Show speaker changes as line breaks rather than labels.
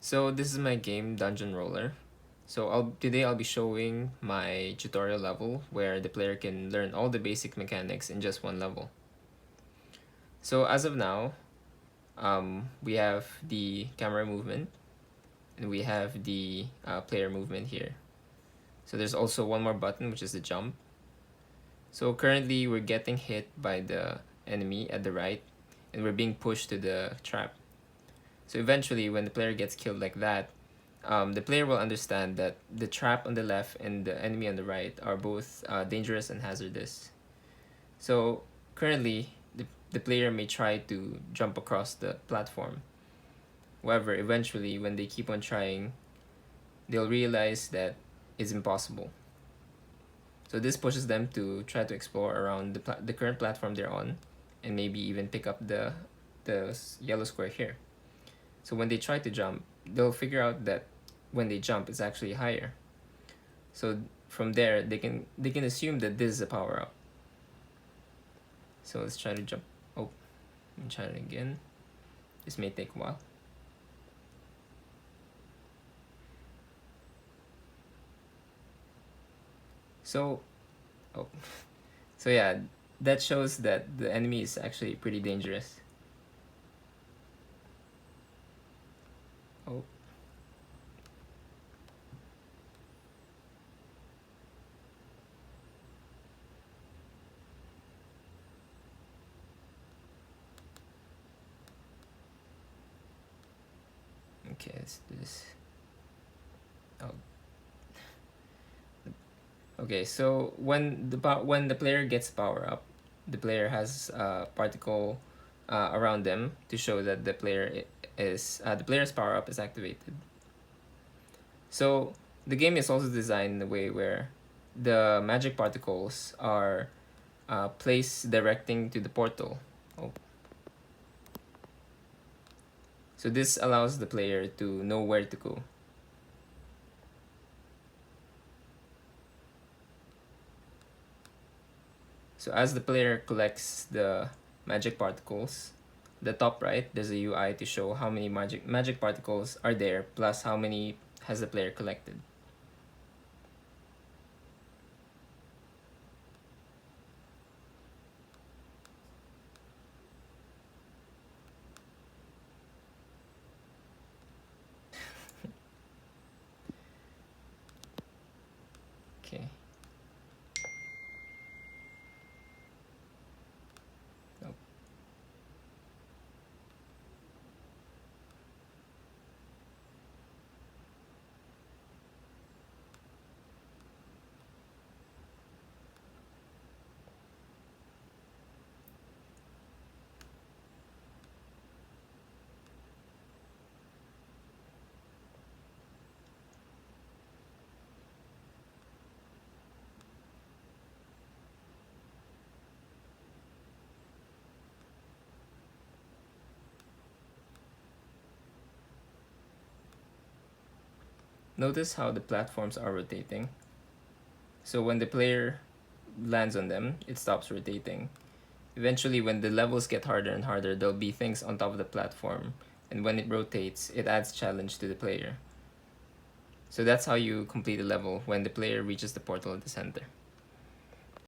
So this is my game Dungeon Roller. So today I'll be showing my tutorial level where the player can learn all the basic mechanics in just one level. So as of now, we have the camera movement and we have the player movement here. So there's also one more button, which is the jump. So currently we're getting hit by the enemy at the right and we're being pushed to the trap. So eventually when the player gets killed like that, the player will understand that the trap on the left and the enemy on the right are both dangerous and hazardous. So currently, the player may try to jump across the platform. However, eventually, when they keep on trying, they'll realize that it's impossible. So this pushes them to try to explore around the current platform they're on, and maybe even pick up the yellow square here. So when they try to jump, they'll figure out that when they jump, it's actually higher. So from there, they can assume that this is a power up. So let's try to jump. Oh, let me try it again. This may take a while. So, oh, so yeah, that shows that the enemy is actually pretty dangerous. Oh. Okay, let's do this. Oh. Okay, so when the player gets power up, the player has a particle around them to show that the player's power up is activated. So the game is also designed in a way where the magic particles are placed directing to the portal. Oh. So this allows the player to know where to go. So as the player collects the magic particles, the top right, there's a UI to show how many magic particles are there, plus how many has the player collected. Okay. Nope. Notice how the platforms are rotating. So when the player lands on them, it stops rotating. Eventually, when the levels get harder and harder, there'll be things on top of the platform, and when it rotates, it adds challenge to the player. So that's how you complete a level when the player reaches the portal at the center.